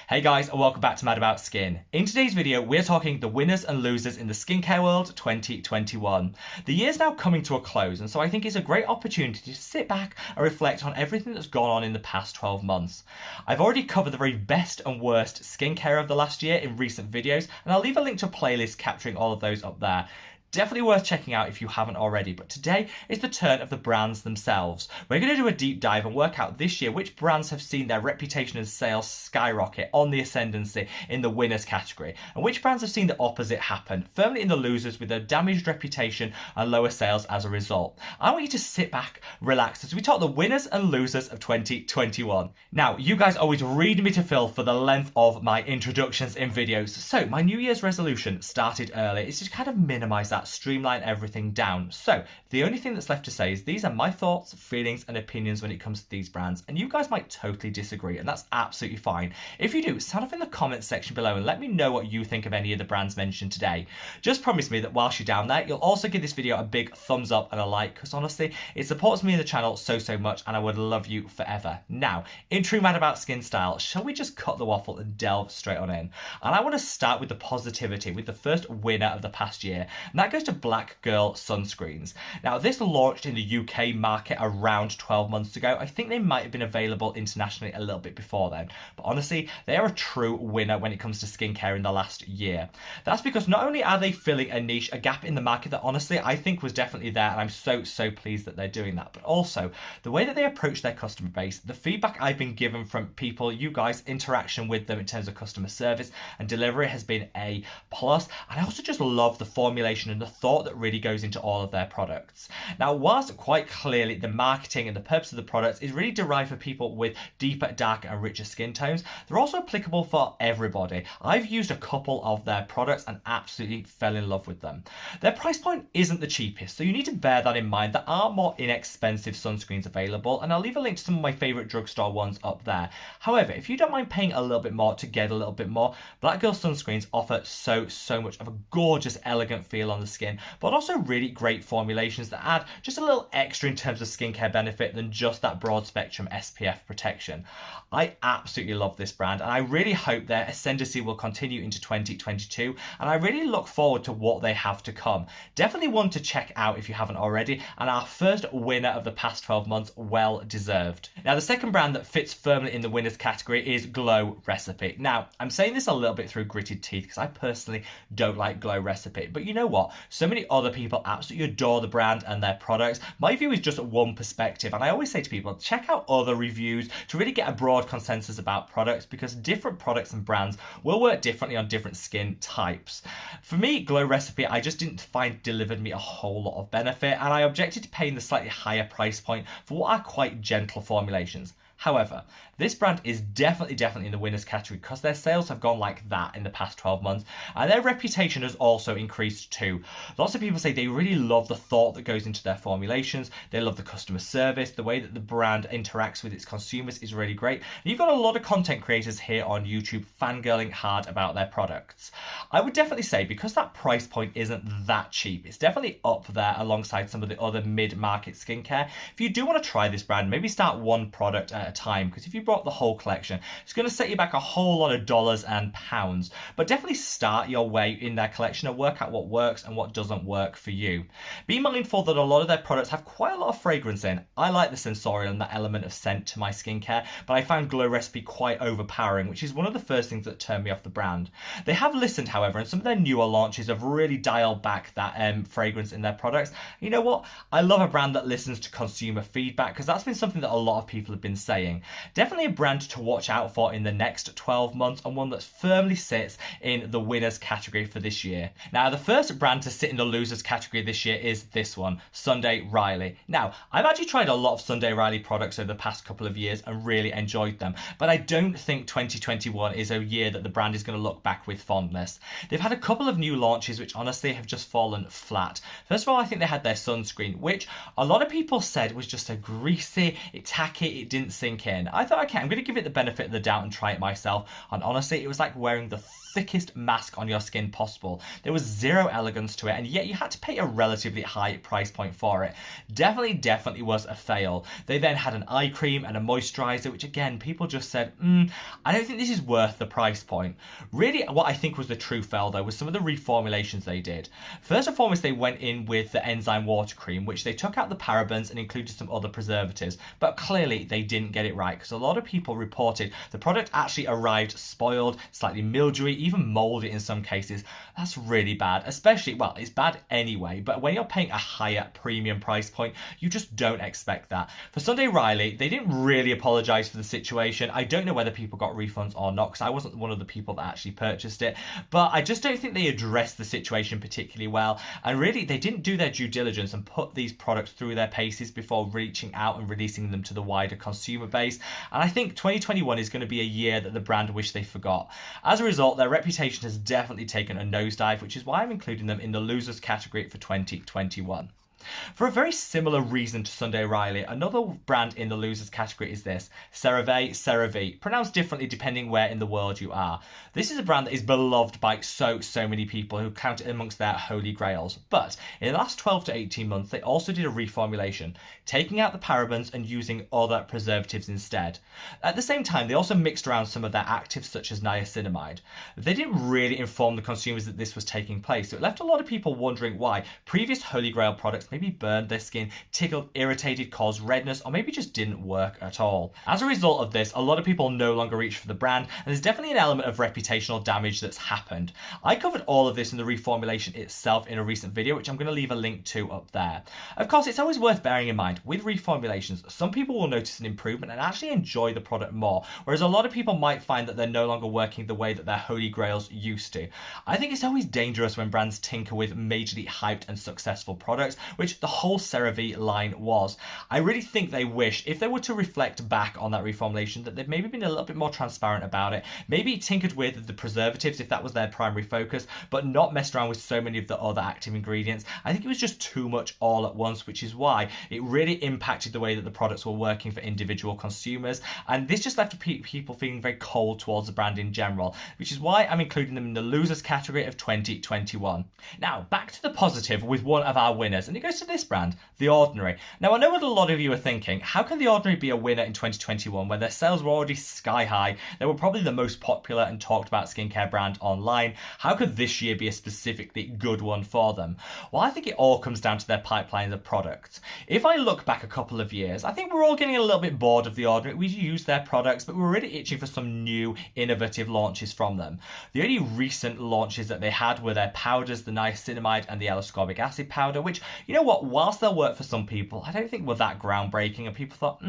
Hey guys, and welcome back to Mad About Skin. In today's video, we're talking the winners and losers in the skincare world 2021. The year's now coming to a close, and so I think it's a great opportunity to sit back and reflect on everything that's gone on in the past 12 months. I've already covered the very best and worst skincare of the last year in recent videos, and I'll leave a link to a playlist capturing all of those up there. Definitely worth checking out if you haven't already, but today is the turn of the brands themselves. We're going to do a deep dive and work out this year which brands have seen their reputation and sales skyrocket on the ascendancy in the winners category, and which brands have seen the opposite happen, firmly in the losers with a damaged reputation and lower sales as a result. I want you to sit back, relax, as we talk the winners and losers of 2021. Now, you guys always read me to fill for the length of my introductions in videos, so my New Year's resolution started early. It's just kind of minimize that, streamline everything down. So the only thing that's left to say is these are my thoughts, feelings and opinions when it comes to these brands, and you guys might totally disagree, and that's absolutely fine. If you do, sound off in the comments section below and let me know what you think of any of the brands mentioned today. Just promise me that whilst you're down there, you'll also give this video a big thumbs up and a like, because honestly it supports me and the channel so much, and I would love you forever. Now, in true Mad About Skin style, shall we just cut the waffle and delve straight on in? And I want to start with the positivity, with the first winner of the past year, and that goes to Black Girl sunscreens. Now, this launched in the UK market around 12 months ago. I think they might have been available internationally a little bit before then, but honestly, they are a true winner when it comes to skincare in the last year. That's because not only are they filling a niche, a gap in the market that honestly I think was definitely there, and I'm so pleased that they're doing that, but also the way that they approach their customer base, the feedback I've been given from people, you guys, interaction with them in terms of customer service and delivery has been A+, and I also just love the formulation and the thought that really goes into all of their products. Now, whilst quite clearly the marketing and the purpose of the products is really derived for people with deeper, darker and richer skin tones, they're also applicable for everybody. I've used a couple of their products and absolutely fell in love with them. Their price point isn't the cheapest, so you need to bear that in mind. There are more inexpensive sunscreens available, and I'll leave a link to some of my favourite drugstore ones up there. However, if you don't mind paying a little bit more to get a little bit more, Black Girl sunscreens offer so much of a gorgeous, elegant feel on the skin, but also really great formulations that add just a little extra in terms of skincare benefit than just that broad spectrum SPF protection. I absolutely love this brand, and I really hope their ascendancy will continue into 2022, and I really look forward to what they have to come. Definitely one to check out if you haven't already, and our first winner of the past 12 months, well deserved. Now, the second brand that fits firmly in the winners category is Glow Recipe. Now, I'm saying this a little bit through gritted teeth because I personally don't like Glow Recipe, but you know what? So many other people absolutely adore the brand and their products. My view is just one perspective, and I always say to people, check out other reviews to really get a broad consensus about products, because different products and brands will work differently on different skin types. For me, Glow Recipe, I just didn't find delivered me a whole lot of benefit, and I objected to paying the slightly higher price point for what are quite gentle formulations. However, this brand is definitely in the winners category because their sales have gone like that in the past 12 months, and their reputation has also increased too. Lots of people say they really love the thought that goes into their formulations, they love the customer service, the way that the brand interacts with its consumers is really great, and you've got a lot of content creators here on YouTube fangirling hard about their products. I would definitely say, because that price point isn't that cheap, it's definitely up there alongside some of the other mid-market skincare. If you do want to try this brand, maybe start one product at a time, because if you bought the whole collection, it's going to set you back a whole lot of dollars and pounds. But definitely start your way in their collection and work out what works and what doesn't work for you. Be mindful that a lot of their products have quite a lot of fragrance in. I like the sensorial and that element of scent to my skincare, but I found Glow Recipe quite overpowering, which is one of the first things that turned me off the brand. They have listened, however, and some of their newer launches have really dialed back that fragrance in their products. You know what? I love a brand that listens to consumer feedback, because that's been something that a lot of people have been saying. Definitely a brand to watch out for in the next 12 months, and one that firmly sits in the winners category for this year. Now, the first brand to sit in the losers category this year is this one, Sunday Riley. Now, I've actually tried a lot of Sunday Riley products over the past couple of years and really enjoyed them, but I don't think 2021 is a year that the brand is going to look back with fondness. They've had a couple of new launches which honestly have just fallen flat. First of all, I think they had their sunscreen, which a lot of people said was just a greasy, tacky, it didn't sink in. I thought I okay, I'm going to give it the benefit of the doubt and try it myself. And honestly, it was like wearing the thickest mask on your skin possible. There was zero elegance to it, and yet you had to pay a relatively high price point for it. Definitely was a fail. They then had an eye cream and a moisturizer, which again, people just said, I don't think this is worth the price point. Really, what I think was the true fail though was some of the reformulations they did. First and foremost, they went in with the enzyme water cream, which they took out the parabens and included some other preservatives, but clearly they didn't get it right, because a lot of people reported the product actually arrived spoiled, slightly mildewy, even moldy in some cases. That's really bad, especially, well, it's bad anyway, but when you're paying a higher premium price point, you just don't expect that. For Sunday Riley, they didn't really apologize for the situation. I don't know whether people got refunds or not, because I wasn't one of the people that actually purchased it, but I just don't think they addressed the situation particularly well, and really they didn't do their due diligence and put these products through their paces before reaching out and releasing them to the wider consumer base. And I think 2021 is going to be a year that the brand wish they forgot. As a result, their reputation has definitely taken a nosedive, which is why I'm including them in the losers category for 2021. For a very similar reason to Sunday Riley, another brand in the losers category is this, CeraVe, pronounced differently depending where in the world you are. This is a brand that is beloved by so many people who count it amongst their holy grails. But in the last 12 to 18 months, they also did a reformulation, taking out the parabens and using other preservatives instead. At the same time, they also mixed around some of their actives such as niacinamide. They didn't really inform the consumers that this was taking place, so it left a lot of people wondering why previous holy grail products maybe burned their skin, tickled, irritated, caused redness, or maybe just didn't work at all. As a result of this, a lot of people no longer reach for the brand, and there's definitely an element of reputational damage that's happened. I covered all of this in the reformulation itself in a recent video, which I'm going to leave a link to up there. Of course, it's always worth bearing in mind, with reformulations, some people will notice an improvement and actually enjoy the product more, whereas a lot of people might find that they're no longer working the way that their holy grails used to. I think it's always dangerous when brands tinker with majorly hyped and successful products, which the whole CeraVe line was. I really think they wish, if they were to reflect back on that reformulation, that they'd maybe been a little bit more transparent about it, maybe tinkered with the preservatives if that was their primary focus, but not messed around with so many of the other active ingredients. I think it was just too much all at once, which is why it really impacted the way that the products were working for individual consumers, and this just left people feeling very cold towards the brand in general, which is why I'm including them in the losers category of 2021. Now, back to the positive with one of our winners, and it goes to this brand, The Ordinary. Now, I know what a lot of you are thinking, how can The Ordinary be a winner in 2021 when their sales were already sky high? They were probably the most popular and talked about skincare brand online. How could this year be a specifically good one for them? Well, I think it all comes down to their pipeline of products. If I look back a couple of years, I think we're all getting a little bit bored of The Ordinary. We use their products, but we're really itching for some new, innovative launches from them. The only recent launches that they had were their powders, the niacinamide and the L-ascorbic acid powder, which, you know what, whilst they'll work for some people, I don't think were that groundbreaking, and people thought,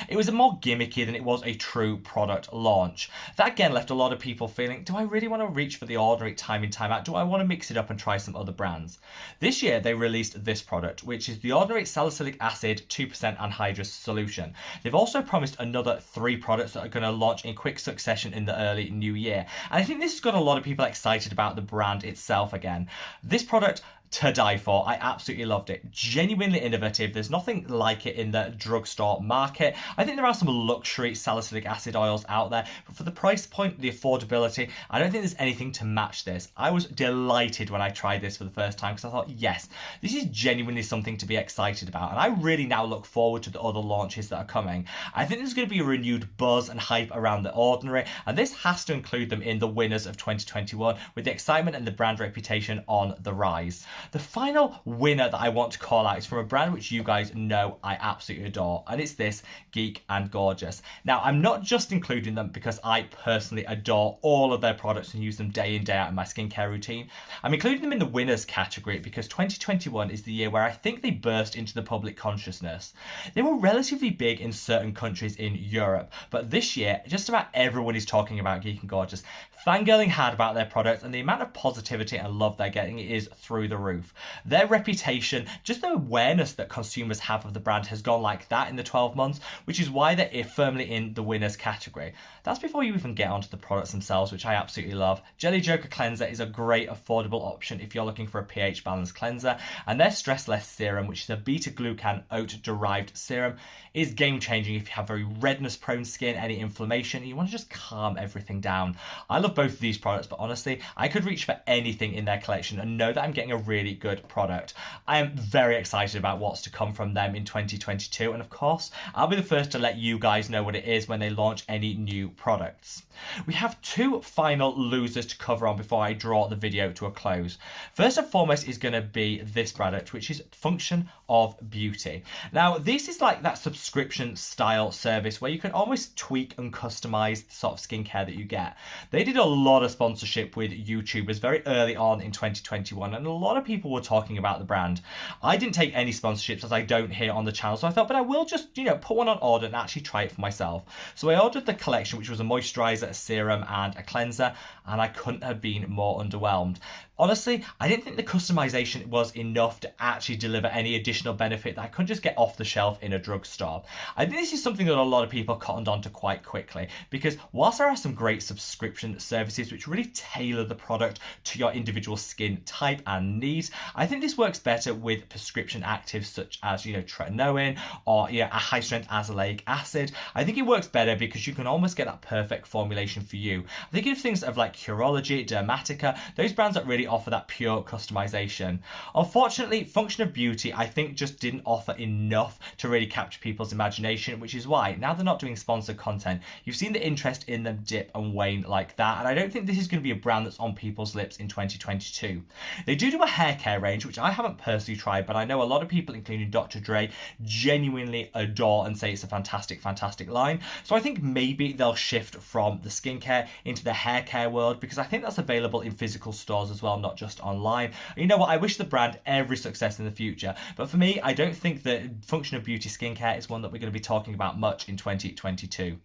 it was more gimmicky than it was a true product launch. That again left a lot of people feeling, do I really want to reach for The Ordinary time in, time out? Do I want to mix it up and try some other brands? This year they released this product, which is The Ordinary Salicylic Acid 2% Anhydrous Solution. They've also promised another 3 products that are going to launch in quick succession in the early new year, and I think this has got a lot of people excited about the brand itself again. This product, to die for. I absolutely loved it. Genuinely innovative. There's nothing like it in the drugstore market. I think there are some luxury salicylic acid oils out there, but for the price point, the affordability, I don't think there's anything to match this. I was delighted when I tried this for the first time because I thought, yes, this is genuinely something to be excited about, and I really now look forward to the other launches that are coming. I think there's going to be a renewed buzz and hype around The Ordinary, and this has to include them in the winners of 2021 with the excitement and the brand reputation on the rise. The final winner that I want to call out is from a brand which you guys know I absolutely adore, and it's this, Geek and Gorgeous. Now, I'm not just including them because I personally adore all of their products and use them day in, day out in my skincare routine. I'm including them in the winners category because 2021 is the year where I think they burst into the public consciousness. They were relatively big in certain countries in Europe, but this year, just about everyone is talking about Geek and Gorgeous. Fangirling hard about their products, and the amount of positivity and love they're getting is through the roof. Their reputation, just the awareness that consumers have of the brand has gone like that in the 12 months, which is why they're firmly in the winners category. That's before you even get onto the products themselves, which I absolutely love. Jelly Joker Cleanser is a great affordable option if you're looking for a pH balanced cleanser, and their Stress Less Serum, which is a beta-glucan oat-derived serum, is game-changing if you have very redness-prone skin, any inflammation, and you want to just calm everything down. I love both of these products, but honestly, I could reach for anything in their collection and know that I'm getting a really good product. I am very excited about what's to come from them in 2022, and of course, I'll be the first to let you guys know what it is when they launch any new products. We have two final losers to cover on before I draw the video to a close. First and foremost is going to be this product, which is Function of Beauty. Now, this is like that subscription style service where you can almost tweak and customize the sort of skincare that you get. They did a lot of sponsorship with YouTubers very early on in 2021, and a lot of people were talking about the brand. I didn't take any sponsorships as I don't here on the channel, so I thought, but I will just, put one on order and actually try it for myself. So I ordered the collection, which was a moisturizer, a serum, and a cleanser, and I couldn't have been more underwhelmed. Honestly, I didn't think the customization was enough to actually deliver any additional benefit that I couldn't just get off the shelf in a drugstore. I think this is something that a lot of people cottoned on to quite quickly, because whilst there are some great subscription services which really tailor the product to your individual skin type and needs, I think this works better with prescription actives such as, tretinoin or a high strength azelaic acid. I think it works better because you can almost get that perfect formulation for you. I think of things of like Curology, Dermatica, those brands that really offer that pure customization. Unfortunately, Function of Beauty, I think, just didn't offer enough to really capture people's imagination, which is why now they're not doing sponsored content. You've seen the interest in them dip and wane like that, and I don't think this is going to be a brand that's on people's lips in 2022. They do a hair care range, which I haven't personally tried, but I know a lot of people, including Dr. Dre, genuinely adore and say it's a fantastic, fantastic line. So I think maybe they'll shift from the skincare into the hair care world, because I think that's available in physical stores as well, not just online. And you know what? I wish the brand every success in the future, but for me, I don't think that Function of Beauty skincare is one that we're going to be talking about much in 2022.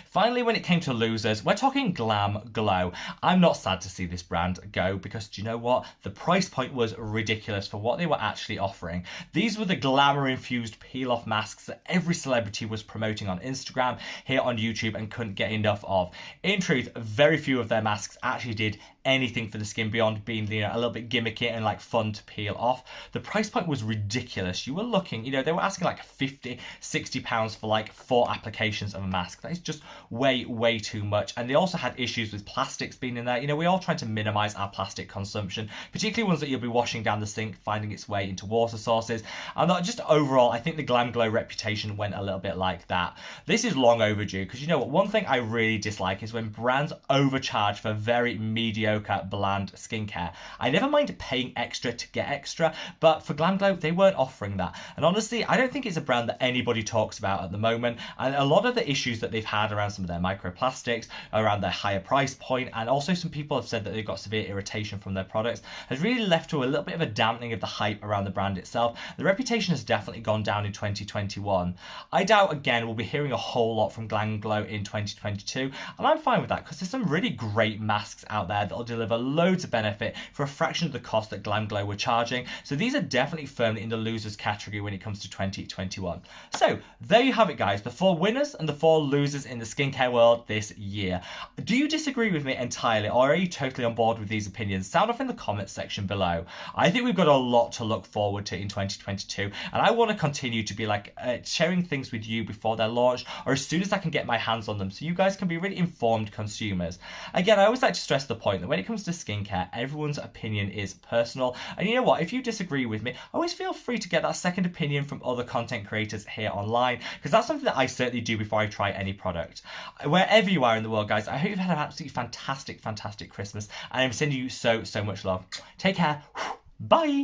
Finally, when it came to losers, we're talking Glam Glow. I'm not sad to see this brand go, because do you know what? The price point was ridiculous for what they were actually offering. These were the glamour-infused peel-off masks that every celebrity was promoting on Instagram, here on YouTube, and couldn't get enough of. In truth, very few of their masks actually did anything for the skin beyond being a little bit gimmicky and like fun to peel off. The price point was ridiculous. You were looking, they were asking like 50, 60 pounds for like 4 applications of a mask. That is just way too much. And they also had issues with plastics being in there. We're all trying to minimize our plastic consumption, particularly ones that you'll be washing down the sink, finding its way into water sources. And just overall, I think the Glam Glow reputation went a little bit like that. This is long overdue, because you know what? One thing I really dislike is when brands overcharge for very mediocre, bland skincare. I never mind paying extra to get extra, but for Glam Glow, they weren't offering that. And honestly, I don't think it's a brand that anybody talks about at the moment. And a lot of the issues that they've had around some of their microplastics, around their higher price point, and also some people have said that they've got severe irritation from their products, has really left to a little bit of a dampening of the hype around the brand itself. The reputation has definitely gone down in 2021. I doubt, again, we'll be hearing a whole lot from Glam Glow in 2022, and I'm fine with that, because there's some really great masks out there that'll deliver loads of benefit for a fraction of the cost that Glam Glow were charging. So these are definitely firmly in the losers category when it comes to 2021. So there you have it, guys, the 4 winners and the 4 losers in the skincare world this year. Do you disagree with me entirely, or are you totally on board with these opinions? Sound off in the comments section below. I think we've got a lot to look forward to in 2022, and I want to continue to be sharing things with you before they're launched, or as soon as I can get my hands on them, so you guys can be really informed consumers. Again, I always like to stress the point that when it comes to skincare, everyone's opinion is personal, and you know what? If you disagree with me, always feel free to get that second opinion from other content creators here online, because that's something that I certainly do before I try any product. Wherever you are in the world, guys, I hope you've had an absolutely fantastic Christmas, and I'm sending you so much love. Take care. Bye.